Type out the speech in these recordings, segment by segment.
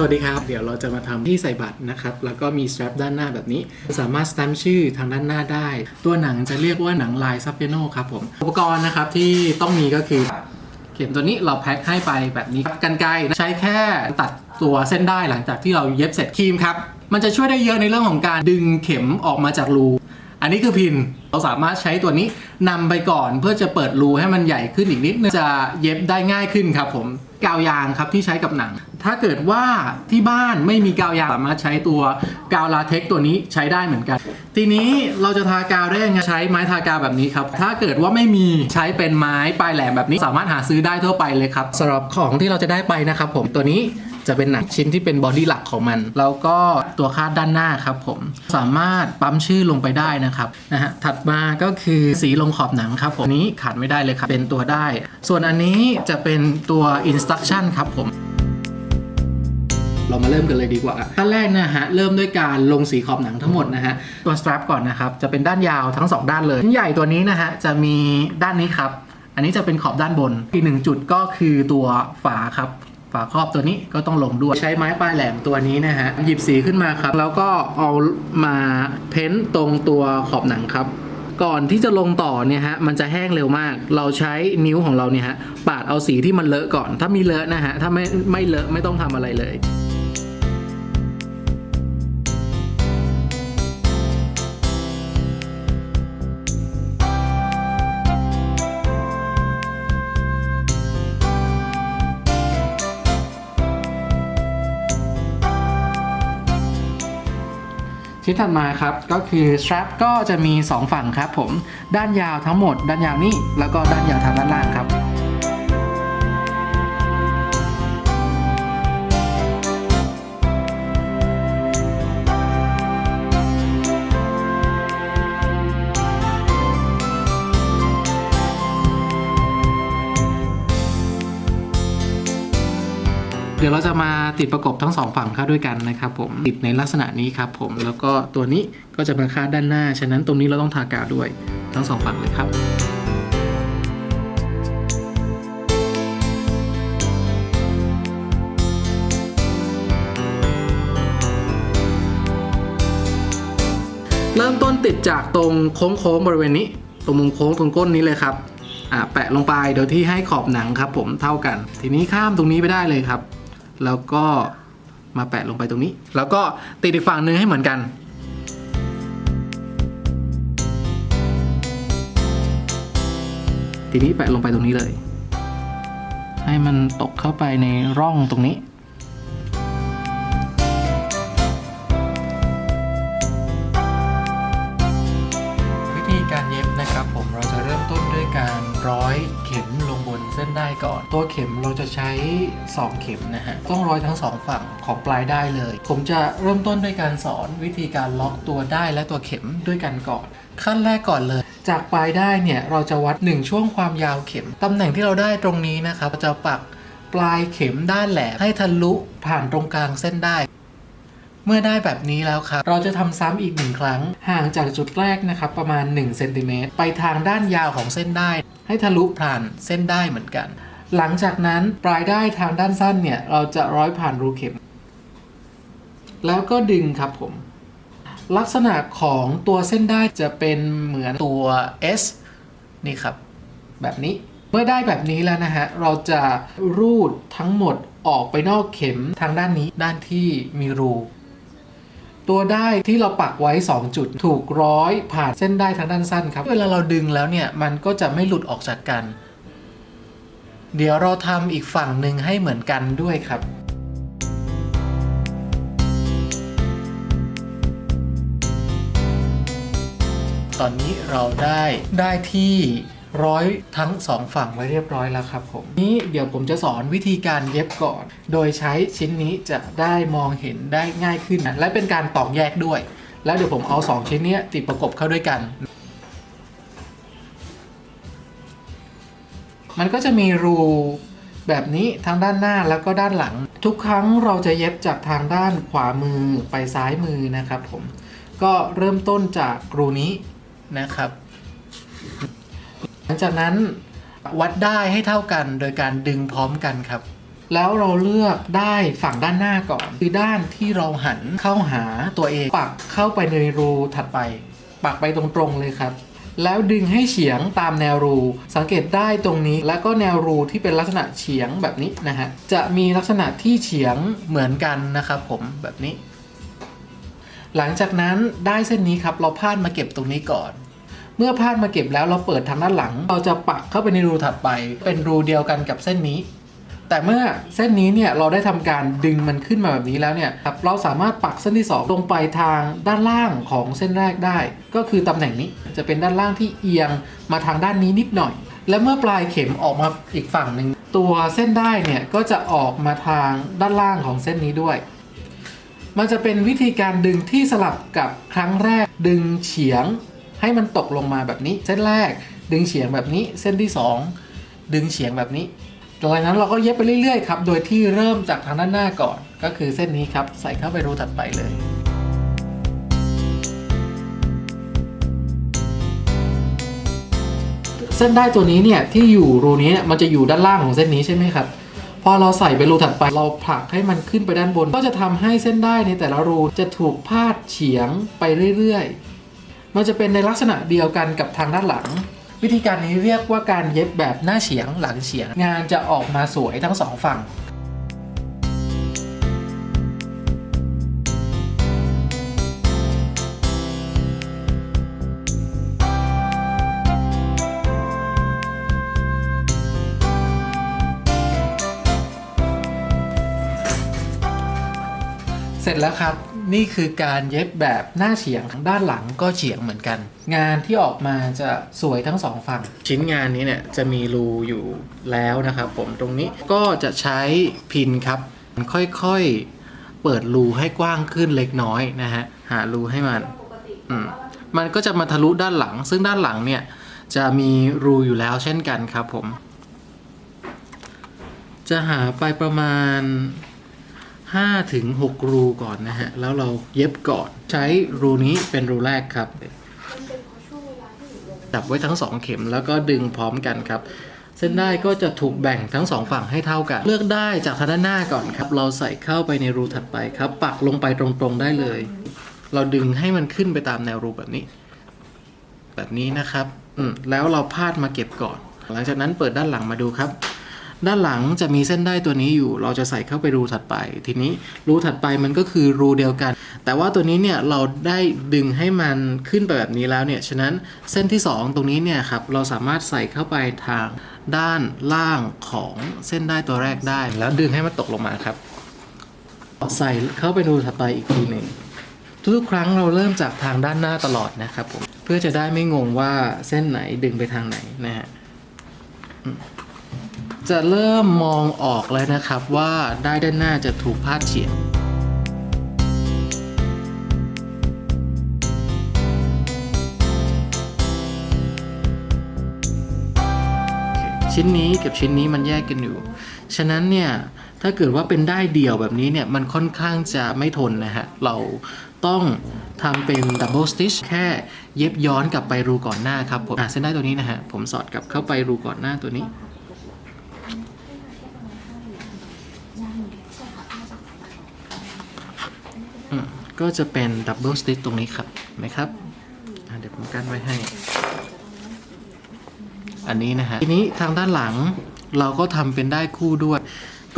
สวัสดีครับเดี๋ยวเราจะมาทำที่ใส่บัตรนะครับแล้วก็มีสแตรปด้านหน้าแบบนี้สามารถสแตมป์ชื่อทางด้านหน้าได้ตัวหนังจะเรียกว่าหนังลายซับเปโนครับผมอุปกรณ์นะครับที่ต้องมีก็คือเข็มตัวนี้เราแพ็คให้ไปแบบนี้กรรไกรใช้แค่ตัดตัวเส้นได้หลังจากที่เราเย็บเสร็จครีมครับมันจะช่วยได้เยอะในเรื่องของการดึงเข็มออกมาจากรูอันนี้คือพินเราสามารถใช้ตัวนี้นำไปก่อนเพื่อจะเปิดรูให้มันใหญ่ขึ้นอีกนิดนึงจะเย็บได้ง่ายขึ้นครับผมกาวยางครับที่ใช้กับหนังถ้าเกิดว่าที่บ้านไม่มีกาวยางสามารถใช้ตัวกาวลาเท็กซ์ตัวนี้ใช้ได้เหมือนกันทีนี้เราจะทากาวได้ยังไงใช้ไม้ทากาวแบบนี้ครับถ้าเกิดว่าไม่มีใช้เป็นไม้ปลายแหลมแบบนี้สามารถหาซื้อได้ทั่วไปเลยครับสำหรับของที่เราจะได้ไปนะครับผมตัวนี้จะเป็นหนังชิ้นที่เป็นบอดี้หลักของมันแล้วก็ตัวคาดด้านหน้าครับผมสามารถปั๊มชื่อลงไปได้นะครับถัดมาก็คือสีลงขอบหนังครับผมนี้ขาดไม่ได้เลยครับเป็นตัวได้ส่วนอันนี้จะเป็นตัว instruction ครับผมเรามาเริ่มกันเลยดีกว่าขั้นแรกนะฮะเริ่มด้วยการลงสีขอบหนังทั้งหมดนะฮะตัว strap ก่อนนะครับจะเป็นด้านยาวทั้ง2ด้านเลยชิ้นใหญ่ตัวนี้นะฮะจะมีด้านนี้ครับอันนี้จะเป็นขอบด้านบนอีก1จุดก็คือตัวฝาครับฝาครอบตัวนี้ก็ต้องลงด้วยใช้ไม้ปลายแหลมตัวนี้นะฮะหยิบสีขึ้นมาครับแล้วก็เอามาเพ้นตรงตัวขอบหนังครับก่อนที่จะลงต่อเนี่ยฮะมันจะแห้งเร็วมากเราใช้นิ้วของเราเนี่ยฮะปาดเอาสีที่มันเลอะก่อนถ้ามีเลอะนะฮะถ้าไม่เลอะไม่ต้องทำอะไรเลยชิ้นถัดมาครับก็คือ strap ก็จะมี2ฝั่งครับผมด้านยาวทั้งหมดด้านยาวนี่แล้วก็ด้านยาวทางด้านล่างครับเดี๋ยวเราจะมาติดประกบทั้ง2ฝั่งเข้าด้วยกันนะครับผมติดในลักษณะนี้ครับผมแล้วก็ตัวนี้ก็จะมาคาดด้านหน้าฉะนั้นตรงนี้เราต้องทากาวด้วยทั้ง2ฝั่งเลยครับเริ่มต้นติดจากตรงโค้งบริเวณนี้ตรงมุมโค้งตรงก้นนี้เลยครับแปะลงไปโดยที่ให้ขอบหนังครับผมเท่ากันทีนี้ข้ามตรงนี้ไปได้เลยครับแล้วก็มาแปะลงไปตรงนี้แล้วก็ติดอีกฝั่งนึงให้เหมือนกันทีนี้แปะลงไปตรงนี้เลยให้มันตกเข้าไปในร่องตรงนี้วิธีการเย็บนะครับผมเราจะเริ่มต้นด้วยการร้อยเข็มลงบนเส้นได้ก่อนตัวเข็มเราจะใช้2เข็มนะฮะต้องร้อยทั้ง2ฝั่งของปลายได้เลยผมจะเริ่มต้นด้วยการสอนวิธีการล็อกตัวได้และตัวเข็มด้วยกันก่อนขั้นแรกก่อนเลยจากปลายได้เนี่ยเราจะวัด1ช่วงความยาวเข็มตำแหน่งที่เราได้ตรงนี้นะครับจะปักปลายเข็มด้านแหลมให้ทะลุผ่านตรงกลางเส้นได้เมื่อได้แบบนี้แล้วครับเราจะทำซ้ำอีก1ครั้งห่างจากจุดแรกนะครับประมาณ1เซนติเมตรไปทางด้านยาวของเส้นได้ให้ทะลุผ่านเส้นได้เหมือนกันหลังจากนั้นปลายได้ทางด้านสั้นเนี่ยเราจะร้อยผ่านรูเข็มแล้วก็ดึงครับผมลักษณะของตัวเส้นได้จะเป็นเหมือนตัว S นี่ครับแบบนี้เมื่อได้แบบนี้แล้วนะฮะเราจะรูดทั้งหมดออกไปนอกเข็มทางด้านนี้ด้านที่มีรูตัวได้ที่เราปักไว้2จุดถูกร้อยผ่านเส้นได้ทางด้านสั้นครับเวลาเราดึงแล้วเนี่ยมันก็จะไม่หลุดออกจากกันเดี๋ยวเราทำอีกฝั่งหนึ่งให้เหมือนกันด้วยครับตอนนี้เราได้ที่ร้อยทั้ง2ฝั่งไว้เรียบร้อยแล้วครับผมนี้เดี๋ยวผมจะสอนวิธีการเย็บก่อนโดยใช้ชิ้นนี้จะได้มองเห็นได้ง่ายขึ้นและเป็นการตอกแยกด้วยแล้วเดี๋ยวผมเอา2ชิ้นนี้ติดประกบเข้าด้วยกันมันก็จะมีรูแบบนี้ทั้งด้านหน้าแล้วก็ด้านหลังทุกครั้งเราจะเย็บจากทางด้านขวามือไปซ้ายมือนะครับผมก็เริ่มต้นจากรูนี้นะครับหลังจากนั้นวัดได้ให้เท่ากันโดยการดึงพร้อมกันครับ แล้วเราเลือกได้ฝั่งด้านหน้าก่อนคือด้านที่เราหันเข้าหาตัวเองปักเข้าไปในรูถัดไปปักไปตรงๆเลยครับแล้วดึงให้เฉียงตามแนวรูสังเกตได้ตรงนี้แล้วก็แนวรูที่เป็นลักษณะเฉียงแบบนี้นะฮะจะมีลักษณะที่เฉียงเหมือนกันนะครับผมแบบนี้หลังจากนั้นได้เส้นนี้ครับเราพาดมาเก็บตรงนี้ก่อนเมื่อพาดมาเก็บแล้วเราเปิดทางด้านหลังเราจะปักเข้าไปในรูถัดไปเป็นรูเดียวกันกับเส้นนี้แต่เมื่อเส้นนี้เนี่ยเราได้ทำการดึงมันขึ้นมาแบบนี้แล้วเนี่ยครับเราสามารถปักเส้นที่2ลงไปทางด้านล่างของเส้นแรกได้ก็คือตำแหน่งนี้จะเป็นด้านล่างที่เอียงมาทางด้านนี้นิดหน่อยและเมื่อปลายเข็มออกมาอีกฝั่งหนึ่งตัวเส้นได้เนี่ยก็จะออกมาทางด้านล่างของเส้นนี้ด้วยมันจะเป็นวิธีการดึงที่สลับกับครั้งแรกดึงเฉียงให้มันตกลงมาแบบนี้เส้นแรกดึงเฉียงแบบนี้เส้นที่2ดึงเฉียงแบบนี้จากนั้นเราก็เย็บไปเรื่อยๆครับโดยที่เริ่มจากทางด้านหน้าก่อนก็คือเส้นนี้ครับใส่เข้าไปรูถัดไปเลยเส้นได้ตัวนี้เนี่ยที่อยู่รูนี้มันจะอยู่ด้านล่างของเส้นนี้ใช่ไหมครับพอเราใส่ไปรูถัดไปเราผลักให้มันขึ้นไปด้านบนก็จะทำให้เส้นได้ในแต่ละรูจะถูกพาดเฉียงไปเรื่อยๆมันจะเป็นในลักษณะเดียวกันกับทางด้านหลังวิธีการนี้เรียกว่าการเย็บแบบหน้าเฉียงหลังเฉียงงานจะออกมาสวยทั้งสองฝั่งเสร็จแล้วครับนี่คือการเย็บแบบหน้าเฉียงด้านหลังก็เฉียงเหมือนกันงานที่ออกมาจะสวยทั้งสองฝั่งชิ้นงานนี้เนี่ยจะมีรูอยู่แล้วนะครับผมตรงนี้ก็จะใช้พินครับค่อยๆเปิดรูให้กว้างขึ้นเล็กน้อยนะฮะหารูให้มันก็จะมาทะลุด้านหลังซึ่งด้านหลังเนี่ยจะมีรูอยู่แล้วเช่นกันครับผมจะหาไปประมาณ5 ถึง 6 รูก่อนนะฮะแล้วเราเย็บก่อนใช้รูนี้เป็นรูแรกครับจับไว้ทั้ง2เข็มแล้วก็ดึงพร้อมกันครับเส้นได้ก็จะถูกแบ่งทั้ง2ฝั่งให้เท่ากันเลือกได้จากทางด้านหน้าก่อนครับเราใส่เข้าไปในรูถัดไปครับปักลงไปตรงๆได้เลยเราดึงให้มันขึ้นไปตามแนวรูแบบนี้นะครับแล้วเราพาดมาเก็บก่อนหลังจากนั้นเปิดด้านหลังมาดูครับด้านหลังจะมีเส้นได้ตัวนี้อยู่เราจะใส่เข้าไปรูถัดไปทีนี้รูถัดไปมันก็คือรูเดียวกันแต่ว่าตัวนี้เนี่ยเราได้ดึงให้มันขึ้นไปแบบนี้แล้วเนี่ยฉะนั้นเส้นที่2ตรงนี้เนี่ยครับเราสามารถใส่เข้าไปทางด้านล่างของเส้นได้ตัวแรกได้แล้วดึงให้มันตกลงมาครับใส่เข้าไปรูถัดไปอีกทีหนึ่งทุกครั้งเราเริ่มจากทางด้านหน้าตลอดนะครับผมเพื่อจะได้ไม่งงว่าเส้นไหนดึงไปทางไหนนะฮะจะเริ่มมองออกเลยนะครับว่าได้ด้านหน้าจะถูกพาดเฉียงชิ้นนี้กับชิ้นนี้มันแยกกันอยู่ฉะนั้นเนี่ยถ้าเกิดว่าเป็นได้เดี่ยวแบบนี้เนี่ยมันค่อนข้างจะไม่ทนนะฮะเราต้องทำเป็นดับเบิลสติชแค่เย็บย้อนกลับไปรูก่อนหน้าครับผมเส้นได้ตัวนี้นะฮะผมสอดกลับเข้าไปรูก่อนหน้าตัวนี้ก็จะเป็นดับเบิลสติชตรงนี้ครับเห็นไหมครับเดี๋ยวผมกั้นไว้ให้อันนี้นะฮะทีนี้ทางด้านหลังเราก็ทำเป็นได้คู่ด้วย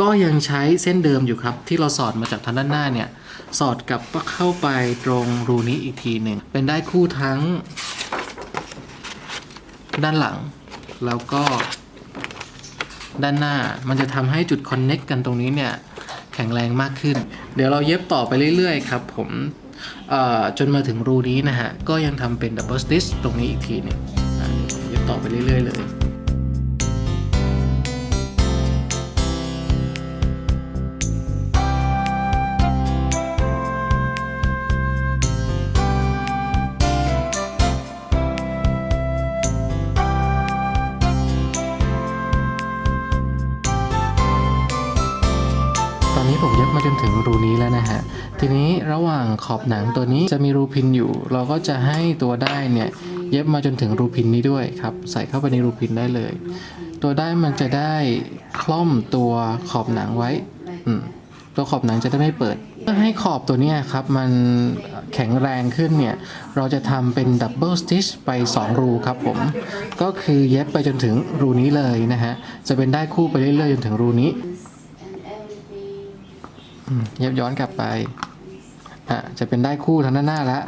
ก็ยังใช้เส้นเดิมอยู่ครับที่เราสอดมาจากทางด้านหน้าเนี่ยสอดกลับเข้าไปตรงรูนี้อีกทีหนึ่งเป็นได้คู่ทั้งด้านหลังแล้วก็ด้านหน้ามันจะทำให้จุดคอนเน็กกันตรงนี้เนี่ยแข็งแรงมากขึ้นเดี๋ยวเราเย็บต่อไปเรื่อยๆครับผมจนมาถึงรูนี้นะฮะก็ยังทำเป็นดับเบิลสติชตรงนี้อีกทีหนึ่งเย็บต่อไปเรื่อยๆเลย อนนี้ผมเย็บมาจนถึงรูนี้แล้วนะฮะทีนี้ระหว่างขอบหนังตัวนี้จะมีรูพินอยู่เราก็จะให้ตัวได้เนี่ยเย็บมาจนถึงรูพินนี้ด้วยครับใส่เข้าไปในรูพินได้เลย ตัวด้านมันจะได้คล่อมตัวขอบหนังไว้ตัวขอบหนังจะได้ไม่เปิดเพื่อให้ขอบตัวนี้ครับมันแข็งแรงขึ้นเนี่ยเราจะทำเป็นดับเบิลสติชไป2รูครับผมก็คือเย็บไปจนถึงรูนี้เลยนะฮะจะเป็นได้คู่ไปเรื่อยๆจนถึงรูนี้เย็บย้อนกลับไปจะเป็นได้คู่ทางด้านหน้าแล้ว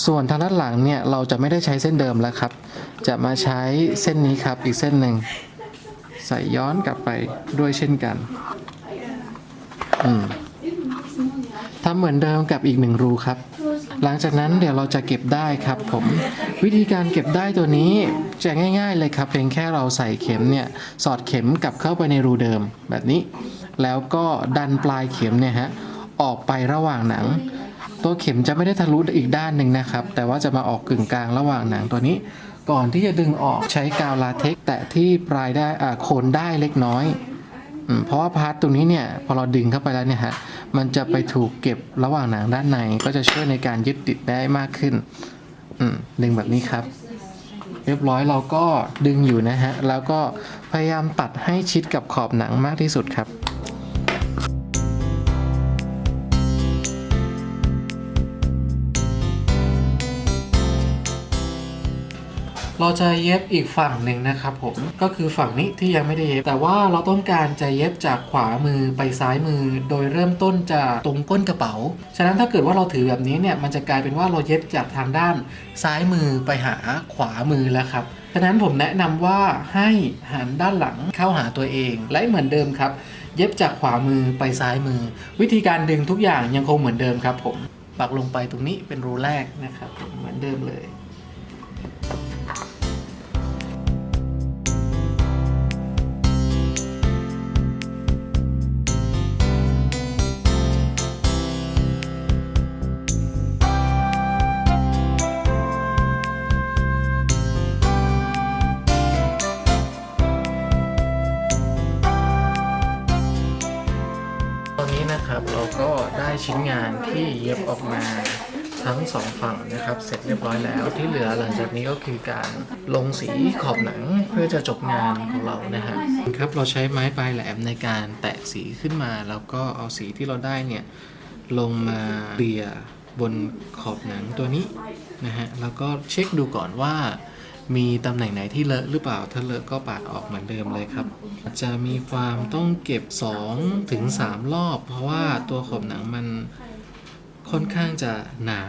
ส่วนทางด้านหลังเนี่ยเราจะไม่ได้ใช้เส้นเดิมแล้วครับจะมาใช้เส้นนี้ครับอีกเส้นหนึ่งใส่ย้อนกลับไปด้วยเช่นกันทำเหมือนเดิมกับอีก1รูครับหลังจากนั้นเดี๋ยวเราจะเก็บได้ครับผมวิธีการเก็บได้ตัวนี้จะง่ายๆเลยครับเพียงแค่เราใส่เข็มเนี่ยสอดเข็มกลับเข้าไปในรูเดิมแบบนี้แล้วก็ดันปลายเข็มเนี่ยฮะออกไประหว่างหนังตัวเข็มจะไม่ได้ทะลุอีกด้านหนึ่งนะครับแต่ว่าจะมาออกกึ่งกลางระหว่างหนังตัวนี้ก่อนที่จะดึงออกใช้กาวลาเท็กซ์แตะที่ปลายได้โคนได้เล็กน้อยเพราะว่าพาร์ทตรงนี้เนี่ยพอเราดึงเข้าไปแล้วเนี่ยฮะมันจะไปถูกเก็บระหว่างหนังด้านในก็จะช่วยในการยึดติดได้มากขึ้นดึงแบบนี้ครับเรียบร้อยเราก็ดึงอยู่นะฮะแล้วก็พยายามตัดให้ชิดกับขอบหนังมากที่สุดครับเราจะเย็บอีกฝั่งหนึ่งนะครับผมก็คือฝั่งนี้ที่ยังไม่ได้เย็บแต่ว่าเราต้องการจะเย็บจากขวามือไปซ้ายมือโดยเริ่มต้นจากตรงก้นกระเป๋าฉะนั้นถ้าเกิดว่าเราถือแบบนี้เนี่ยมันจะกลายเป็นว่าเราเย็บจากทางด้านซ้ายมือไปหาขวามือแล้วครับฉะนั้นผมแนะนำว่าให้หันด้านหลังเข้าหาตัวเองและเหมือนเดิมครับเย็บจากขวามือไปซ้ายมือวิธีการดึงทุกอย่างยังคงเหมือนเดิมครับผมปักลงไปตรงนี้เป็นรูแรกนะครับเหมือนเดิมเลยนะครับเราก็ได้ชิ้นงานที่เย็บออกมาทั้ง2ฝั่งนะครับเสร็จเรียบร้อยแล้วที่เหลือหลังจากนี้ก็คือการลงสีขอบหนังเพื่อจะจบงานของเรานะฮะครับเราใช้ไม้ปลายแหลมในการแตะสีขึ้นมาแล้วก็เอาสีที่เราได้เนี่ยลงมาเกลี่ยบนขอบหนังตัวนี้นะฮะแล้วก็เช็คดูก่อนว่ามีตำแหน่งไหนที่เลอะหรือเปล่าถ้าเลอะก็ปาดออกเหมือนเดิมเลยครับจะมีความต้องเก็บ2 ถึง 3 รอบเพราะว่าตัวขอบหนังมันค่อนข้างจะหนา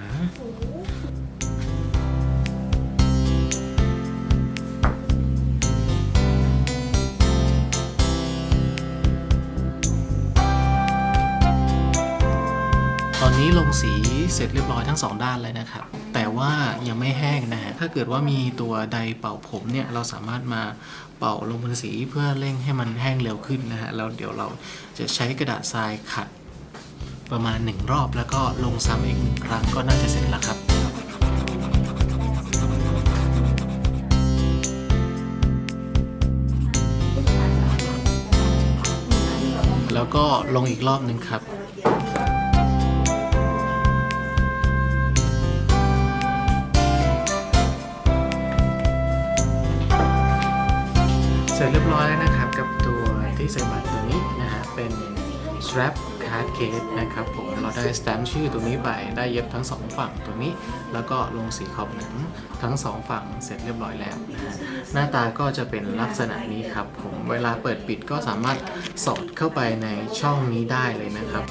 ตอนนี้ลงสีเสร็จเรียบร้อยทั้ง2ด้านเลยนะครับแต่ว่ายังไม่แห้งนะฮะถ้าเกิดว่ามีตัวไดร์เป่าผมเนี่ยเราสามารถมาเป่าลงบนสีเพื่อเร่งให้มันแห้งเร็วขึ้นนะฮะแล้วเดี๋ยวเราจะใช้กระดาษทรายขัดประมาณ1 รอบแล้วก็ลงซ้ำอีก1 ครั้งก็น่าจะเสร็จแล้วครับแล้วก็ลงอีกรอบหนึ่งครับเสร็จเรียบร้อยแล้วนะครับกับตัวที่ใส่บัตรตัวนี้นะฮะเป็น strap card case นะครับผมเราได้สแตมป์ชื่อตัวนี้ไปได้เย็บทั้ง2 ฝั่งตัวนี้แล้วก็ลงสีขอบหนังทั้ง2 ฝั่งเสร็จเรียบร้อยแล้วนะฮะหน้าตาก็จะเป็นลักษณะนี้ครับผมเวลาเปิดปิดก็สามารถสอดเข้าไปในช่องนี้ได้เลยนะครับ